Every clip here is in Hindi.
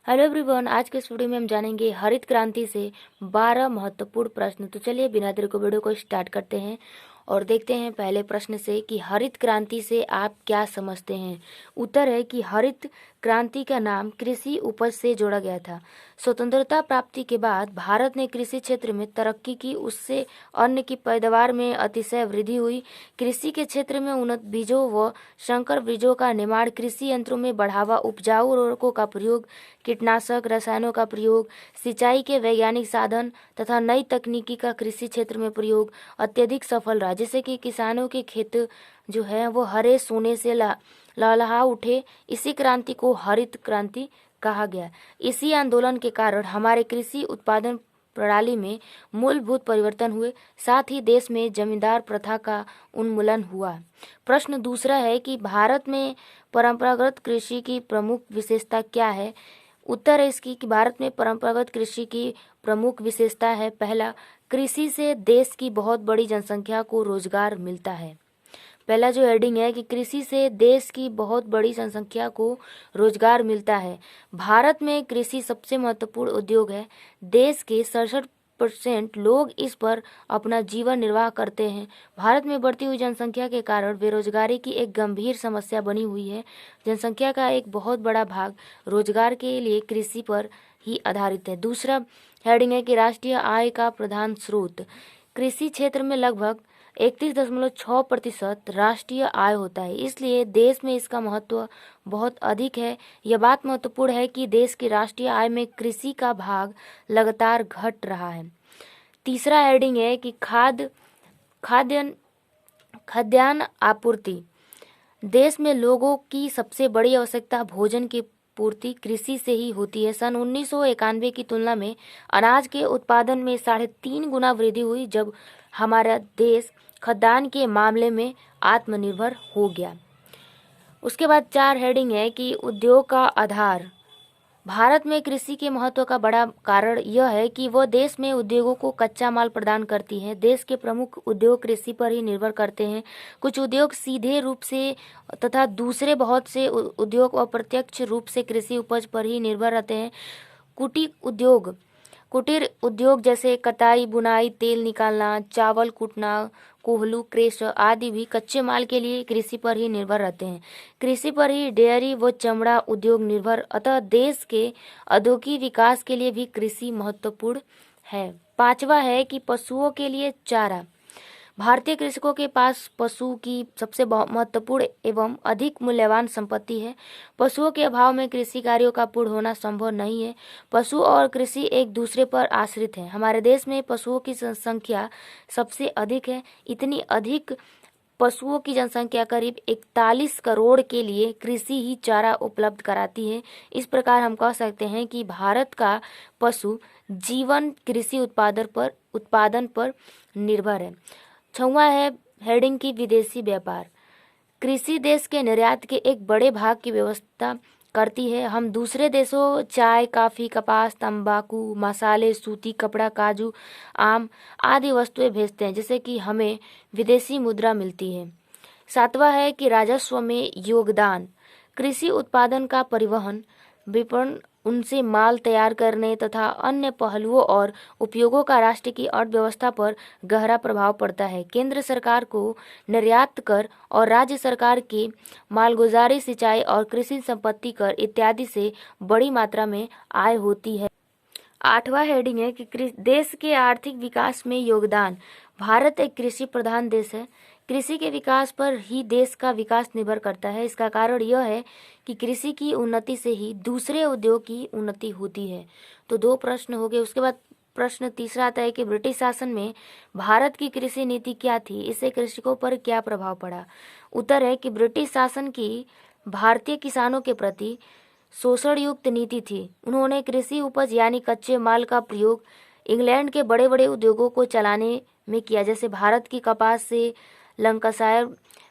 हेलो एवरीवन, आज के इस वीडियो में हम जानेंगे हरित क्रांति से 12 महत्वपूर्ण प्रश्न। तो चलिए बिना देर को वीडियो को स्टार्ट करते हैं और देखते हैं पहले प्रश्न से कि हरित क्रांति से आप क्या समझते हैं। उत्तर है कि हरित क्रांति का नाम कृषि उपज से जोड़ा गया था। स्वतंत्रता प्राप्ति के बाद भारत ने कृषि क्षेत्र में तरक्की की, उससे अन्न की पैदावार में अतिशय वृद्धि हुई। कृषि के क्षेत्र में उन्नत बीजों व संकर बीजों का निर्माण, कृषि यंत्रों में बढ़ावा, उपजाऊ उर्वरकों का प्रयोग, कीटनाशक रसायनों का प्रयोग, सिंचाई के वैज्ञानिक साधन तथा नई तकनीकी का कृषि क्षेत्र में प्रयोग अत्यधिक सफल रहा, जिससे कि किसानों के खेत जो है वो हरे सोने से लहलहा उठे। इसी क्रांति को हरित क्रांति कहा गया। इसी आंदोलन के कारण हमारे कृषि उत्पादन प्रणाली में मूलभूत परिवर्तन हुए, साथ ही देश में जमींदार प्रथा का उन्मूलन हुआ। प्रश्न दूसरा है कि भारत में परंपरागत कृषि की प्रमुख विशेषता क्या है। उत्तर है इसकी कि भारत में परंपरागत कृषि की प्रमुख विशेषता है, पहला, कृषि से देश की बहुत बड़ी जनसंख्या को रोजगार मिलता है। पहला जो हेडिंग है कि कृषि से देश की बहुत बड़ी जनसंख्या को रोजगार मिलता है। भारत में कृषि सबसे महत्वपूर्ण उद्योग है। देश के 67% लोग इस पर अपना जीवन निर्वाह करते हैं। भारत में बढ़ती हुई जनसंख्या के कारण बेरोजगारी की एक गंभीर समस्या बनी हुई है। जनसंख्या का एक बहुत बड़ा भाग रोजगार के लिए कृषि पर ही आधारित है। दूसरा हेडिंग है कि राष्ट्रीय आय का प्रधान स्रोत। कृषि क्षेत्र में लगभग 31.6% राष्ट्रीय आय होता है, इसलिए देश में इसका महत्व बहुत अधिक है। यह बात महत्वपूर्ण है कि देश की राष्ट्रीय आय में कृषि का भाग लगातार घट रहा है। तीसरा हेडिंग है कि खाद्यान्न आपूर्ति। देश में लोगों की सबसे बड़ी आवश्यकता भोजन की पूर्ति कृषि से ही होती है। सन 1991 की तुलना में अनाज के उत्पादन में 3.5 गुना वृद्धि हुई, जब हमारा देश खाद्यान्न के मामले में आत्मनिर्भर हो गया। उसके बाद 4 हेडिंग है कि उद्योग का आधार। भारत में कृषि के महत्व का बड़ा कारण यह है कि वह देश में उद्योगों को कच्चा माल प्रदान करती है। देश के प्रमुख उद्योग कृषि पर ही निर्भर करते हैं। कुछ उद्योग सीधे रूप से तथा दूसरे बहुत से उद्योग अप्रत्यक्ष रूप से कृषि उपज पर ही निर्भर रहते हैं। कुटीर उद्योग जैसे कताई, बुनाई, तेल निकालना, चावल कूटना, कोहलू, क्रेश आदि भी कच्चे माल के लिए कृषि पर ही निर्भर रहते हैं। कृषि पर ही डेयरी व चमड़ा उद्योग निर्भर, अतः देश के औद्योगिक विकास के लिए भी कृषि महत्वपूर्ण है। पांचवा है कि पशुओं के लिए चारा। भारतीय कृषकों के पास पशु की सबसे महत्वपूर्ण एवं अधिक मूल्यवान संपत्ति है। पशुओं के अभाव में कृषि कार्यों का पूर्ण होना संभव नहीं है। पशु और कृषि एक दूसरे पर आश्रित हैं। हमारे देश में पशुओं की संख्या सबसे अधिक है। इतनी अधिक पशुओं की जनसंख्या करीब 41 करोड़ के लिए कृषि ही चारा उपलब्ध कराती है। इस प्रकार हम कह सकते हैं कि भारत का पशु जीवन कृषि उत्पादन पर निर्भर है। 6वां है हेडिंग की विदेशी व्यापार। कृषि देश के निर्यात के एक बड़े भाग की व्यवस्था करती है। हम दूसरे देशों चाय, कॉफी, कपास, तंबाकू, मसाले, सूती कपड़ा, काजू, आम आदि वस्तुएं भेजते हैं, जिससे कि हमें विदेशी मुद्रा मिलती है। 7वां है कि राजस्व में योगदान। कृषि उत्पादन का परिवहन, विपणन, उनसे माल तैयार करने तथा अन्य पहलुओं और उपयोगों का राष्ट्र की अर्थव्यवस्था पर गहरा प्रभाव पड़ता है। केंद्र सरकार को निर्यात कर और राज्य सरकार की मालगुजारी, सिंचाई और कृषि संपत्ति कर इत्यादि से बड़ी मात्रा में आय होती है। 8वां हेडिंग है कि देश के आर्थिक विकास में योगदान। भारत एक कृषि प्रधान देश है। कृषि के विकास पर ही देश का विकास निर्भर करता है। इसका कारण यह है कि कृषि की उन्नति से ही दूसरे उद्योग की उन्नति होती है। तो 2 प्रश्न हो गए। उसके बाद प्रश्न तीसरा आता है कि ब्रिटिश शासन में भारत की कृषि नीति क्या थी, इससे कृषकों पर क्या प्रभाव पड़ा। उत्तर है कि ब्रिटिश शासन की भारतीय किसानों के प्रति शोषण युक्त नीति थी। उन्होंने कृषि उपज यानी कच्चे माल का प्रयोग इंग्लैंड के बड़े बड़े उद्योगों को चलाने में किया, जैसे भारत की कपास से लंकाशायर,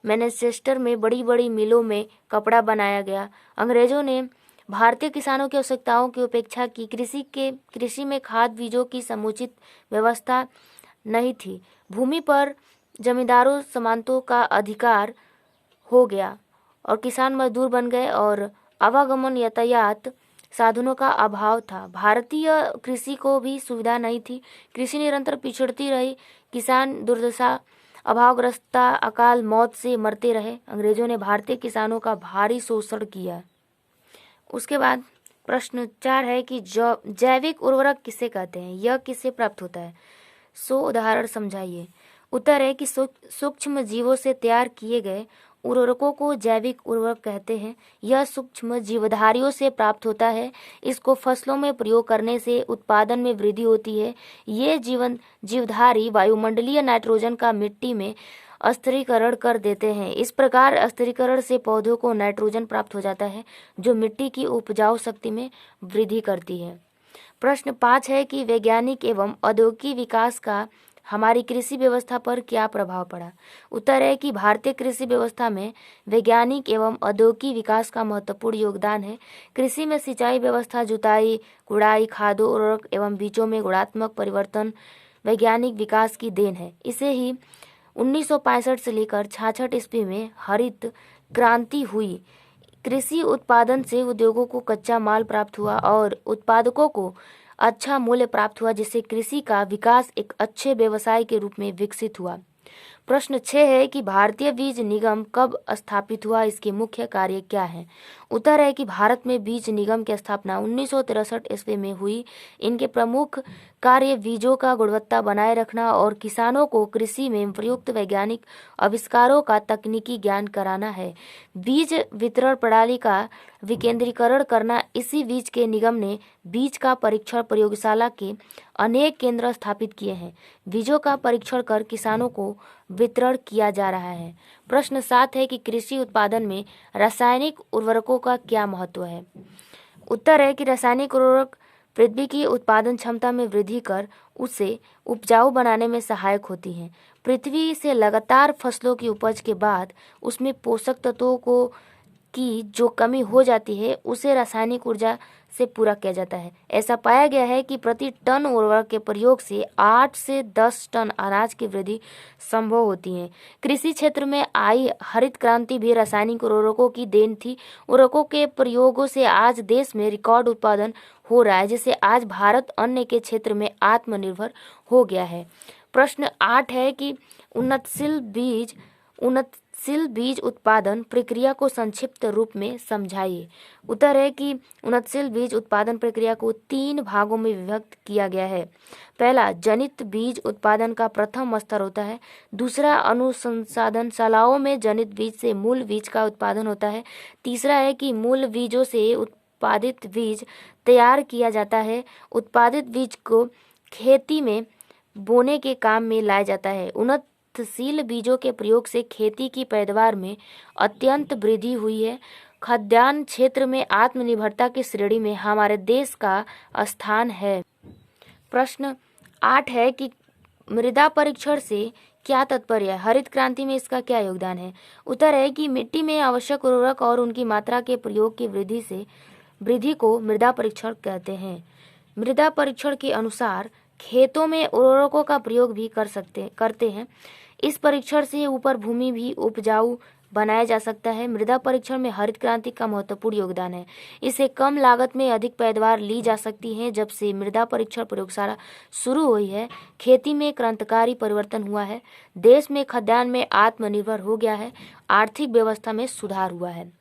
मैनचेस्टर में बड़ी बड़ी मिलों में कपड़ा बनाया गया। अंग्रेजों ने भारतीय किसानों की आवश्यकताओं की उपेक्षा की। कृषि में खाद बीजों की समुचित व्यवस्था नहीं थी। भूमि पर जमींदारों सामंतों का अधिकार हो गया और किसान मजदूर बन गए और आवागमन यातायात साधनों का अभाव था। भारतीय कृषि को भी सुविधा नहीं थी। कृषि निरंतर पिछड़ती रही। किसान दुर्दशा, अभावग्रस्तता, अकाल मौत से मरते रहे। अंग्रेजों ने भारतीय किसानों का भारी शोषण किया। उसके बाद प्रश्न 4 है कि जैविक उर्वरक किसे कहते हैं, यह किससे प्राप्त होता है? उदाहरण समझाइए। उत्तर है कि सूक्ष्म जीवों से तैयार किए गए उर्वरकों को जैविक उर्वरक कहते हैं। यह सूक्ष्म जीवधारियों से प्राप्त होता है। इसको फसलों में प्रयोग करने से उत्पादन में वृद्धि होती है। ये जीवधारी वायुमंडलीय नाइट्रोजन का मिट्टी में स्थिरीकरण कर देते हैं। इस प्रकार स्थिरीकरण से पौधों को नाइट्रोजन प्राप्त हो जाता है, जो मिट्टी की उपजाऊ शक्ति में वृद्धि करती है। प्रश्न 5 है कि वैज्ञानिक एवं औद्योगिक विकास का हमारी कृषि व्यवस्था पर क्या प्रभाव पड़ा? उत्तर है कि भारतीय कृषि व्यवस्था में वैज्ञानिक एवं औद्योगिक विकास का महत्वपूर्ण योगदान है। कृषि में सिंचाई व्यवस्था, जुताई, गुड़ाई, खादों, उर्वरक एवं बीजों में गुणात्मक परिवर्तन वैज्ञानिक विकास की देन है। इसे ही 1965 से लेकर 66 ईस्वी में हरित क्रांति हुई। कृषि उत्पादन से उद्योगों को कच्चा माल प्राप्त हुआ और उत्पादकों को अच्छा मूल्य प्राप्त हुआ, जिससे कृषि का विकास एक अच्छे व्यवसाय के रूप में विकसित हुआ। प्रश्न 6 है कि भारतीय बीज निगम कब स्थापित हुआ, इसके मुख्य कार्य क्या है? उत्तर है कि भारत में बीज निगम की स्थापना 1963 ईस्वी में हुई। इनके प्रमुख कार्य बीजों का गुणवत्ता बनाए रखना और किसानों को कृषि में प्रयुक्त वैज्ञानिक आविष्कारों का तकनीकी ज्ञान कराना है। बीज वितरण प्रणाली का विकेंद्रीकरण करना। इसी बीज के निगम ने बीज का परीक्षण प्रयोगशाला के अनेक केंद्र स्थापित किए हैं। बीजों का परीक्षण कर किसानों को वितरण किया जा रहा है। प्रश्न 7 है कि कृषि उत्पादन में रासायनिक उर्वरकों का क्या महत्व है? उत्तर है कि रासायनिक उर्वरक पृथ्वी की उत्पादन क्षमता में वृद्धि कर उसे उपजाऊ बनाने में सहायक होती हैं। पृथ्वी से लगातार फसलों की उपज के बाद उसमें पोषक तत्वों की जो कमी हो जाती है, उसे रासायनिक ऊर्जा से पूरा किया जाता है। ऐसा पाया गया है कि प्रति टन उर्वरक के प्रयोग से 8 से 10 टन अनाज की वृद्धि संभव होती है। कृषि क्षेत्र में आई हरित क्रांति भी रासायनिक उर्वरकों की देन थी। उर्वरकों के प्रयोगों से आज देश में रिकॉर्ड उत्पादन हो रहा है, जिससे आज भारत अन्न के क्षेत्र में आत्मनिर्भर हो गया है। प्रश्न 8 है कि उन्नतशील बीज उत्पादन प्रक्रिया को संक्षिप्त रूप में समझाइए। उत्तर है कि उन्नतशील बीज उत्पादन प्रक्रिया को 3 भागों में विभक्त किया गया है। पहला, जनित बीज उत्पादन का प्रथम स्तर होता है। दूसरा, अनुसंधानशालाओं में जनित बीज से मूल बीज का उत्पादन होता है। तीसरा है कि मूल बीजों से उत्पादित बीज तैयार किया जाता है। उत्पादित बीज को खेती में बोने के काम में लाया जाता है। उन्नतशील बीजों के प्रयोग से खेती की पैदावार में अत्यंत वृद्धि हुई है। खाद्यान्न क्षेत्र में आत्मनिर्भरता की श्रेणी में हमारे देश का स्थान है। प्रश्न 8 है कि मृदा परीक्षण से क्या तात्पर्य है? हरित क्रांति में इसका क्या योगदान है? उत्तर है कि मिट्टी में आवश्यक उर्वरक और उनकी मात्रा के प्रयोग की वृद्धि को मृदा परीक्षण कहते हैं। मृदा परीक्षण के अनुसार खेतों में उर्वरकों का प्रयोग भी करते हैं। इस परीक्षण से ऊपर भूमि भी उपजाऊ बनाया जा सकता है। मृदा परीक्षण में हरित क्रांति का महत्वपूर्ण योगदान है। इससे कम लागत में अधिक पैदावार ली जा सकती है। जब से मृदा परीक्षण प्रयोगशाला शुरू हुई है, खेती में क्रांतिकारी परिवर्तन हुआ है। देश में खाद्यान्न में आत्मनिर्भर हो गया है। आर्थिक व्यवस्था में सुधार हुआ है।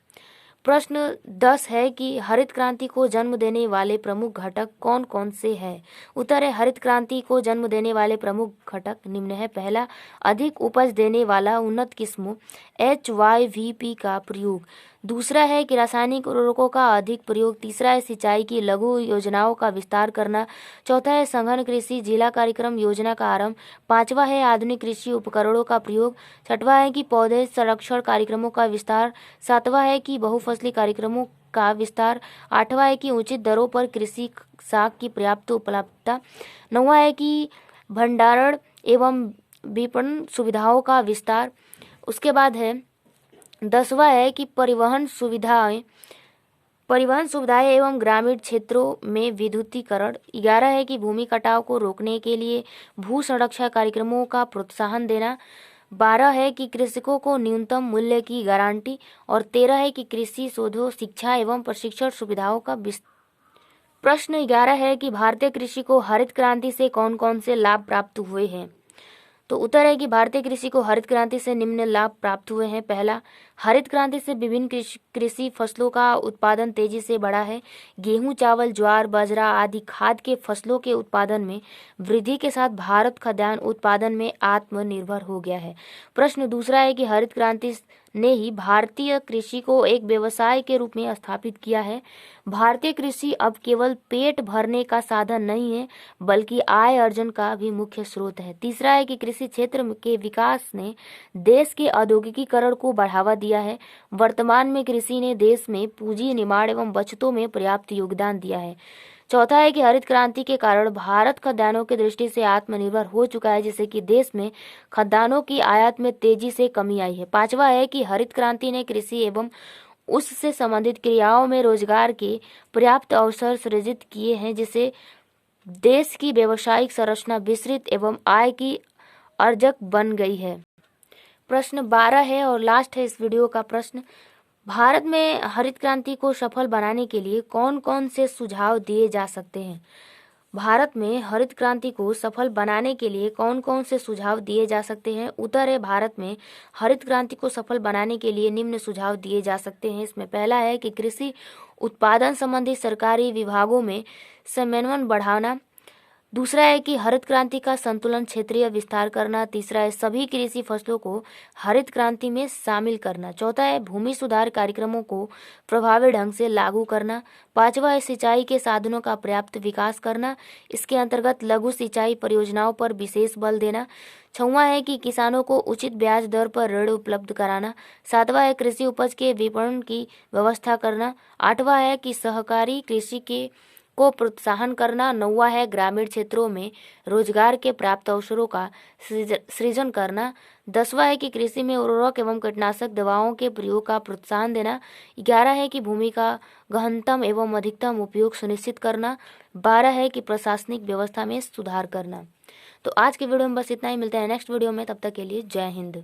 प्रश्न 10 है कि हरित क्रांति को जन्म देने वाले प्रमुख घटक कौन कौन से हैं? उत्तर है, हरित क्रांति को जन्म देने वाले प्रमुख घटक निम्न है। पहला, अधिक उपज देने वाला उन्नत किस्मों HYVP का प्रयोग। दूसरा है कि रासायनिक उर्वरकों का अधिक प्रयोग। तीसरा है सिंचाई की लघु योजनाओं का विस्तार करना। चौथा है सघन कृषि जिला कार्यक्रम योजना का आरंभ। पांचवा है आधुनिक कृषि उपकरणों का प्रयोग। छठवां है कि पौधे संरक्षण कार्यक्रमों का विस्तार। सातवां है कि बहुफसली कार्यक्रमों का विस्तार। आठवां है कि उचित दरों पर कृषि साख की पर्याप्त उपलब्धता। नौवां है कि भंडारण एवं विपणन सुविधाओं का विस्तार। उसके बाद है 10वां है कि परिवहन सुविधाएं एवं ग्रामीण क्षेत्रों में विद्युतीकरण। 11 है कि भूमि कटाव को रोकने के लिए भू संरक्षण कार्यक्रमों का प्रोत्साहन देना। 12 है कि कृषकों को न्यूनतम मूल्य की गारंटी। और 13 है कि कृषि शोधों, शिक्षा एवं प्रशिक्षण सुविधाओं का प्रश्न 11 है कि भारतीय कृषि को हरित क्रांति से कौन कौन से लाभ प्राप्त हुए हैं। तो उत्तर है कि भारतीय कृषि को हरित क्रांति से निम्न लाभ प्राप्त हुए हैं। पहला, हरित क्रांति से विभिन्न कृषि फसलों का उत्पादन तेजी से बढ़ा है। गेहूं, चावल, ज्वार, बाजरा आदि खाद्य के फसलों के उत्पादन में वृद्धि के साथ भारत खाद्यान्न उत्पादन में आत्मनिर्भर हो गया है। प्रश्न दूसरा है कि हरित क्रांति ने ही भारतीय कृषि को एक व्यवसाय के रूप में स्थापित किया है। भारतीय कृषि अब केवल पेट भरने का साधन नहीं है, बल्कि आय अर्जन का भी मुख्य स्रोत है। तीसरा है कि कृषि क्षेत्र के विकास ने देश के औद्योगिकीकरण को बढ़ावा दिया है। वर्तमान में कृषि ने देश में पूंजी निर्माण एवं बचतों में पर्याप्त योगदान दिया है। चौथा है कि हरित क्रांति के कारण भारत खाद्यान्नों की दृष्टि से आत्मनिर्भर हो चुका है, जिससे कि देश में खाद्यान्नों की आयात में तेजी से कमी आई है। पांचवा है कि हरित क्रांति ने कृषि एवं उससे संबंधित क्रियाओं में रोजगार के पर्याप्त अवसर सृजित किए हैं, जिससे देश की व्यावसायिक संरचना विस्तृत एवं आय की अर्जक बन गई है। प्रश्न 12 है और लास्ट है इस वीडियो का प्रश्न, भारत में हरित क्रांति को सफल बनाने के लिए कौन कौन से सुझाव दिए जा सकते हैं। भारत में हरित क्रांति को सफल बनाने के लिए कौन कौन से सुझाव दिए जा सकते हैं। उत्तर है, भारत में हरित क्रांति को सफल बनाने के लिए निम्न सुझाव दिए जा सकते हैं। इसमें पहला है कि कृषि उत्पादन संबंधी सरकारी विभागों में समन्वय बढ़ाना। दूसरा है कि हरित क्रांति का संतुलन क्षेत्रीय विस्तार करना। तीसरा है सभी कृषि फसलों को हरित क्रांति में शामिल करना। चौथा है भूमि सुधार कार्यक्रमों को प्रभावी ढंग से लागू करना। पांचवा है सिंचाई के साधनों का पर्याप्त विकास करना, इसके अंतर्गत लघु सिंचाई परियोजनाओं पर विशेष बल देना। छठवां है कि किसानों को उचित ब्याज दर पर ऋण उपलब्ध कराना। सातवां है कृषि उपज के विपणन की व्यवस्था करना। आठवां है कि सहकारी कृषि के को प्रोत्साहन करना। नौवां है ग्रामीण क्षेत्रों में रोजगार के प्राप्त अवसरों का सृजन करना। 10वां है कि कृषि में उर्वरक एवं कीटनाशक दवाओं के प्रयोग का प्रोत्साहन देना। 11 है कि भूमि का गहनतम एवं अधिकतम उपयोग सुनिश्चित करना। 12 है कि प्रशासनिक व्यवस्था में सुधार करना। तो आज के वीडियो में बस इतना ही, मिलते हैं नेक्स्ट वीडियो में, तब तक के लिए जय हिंद।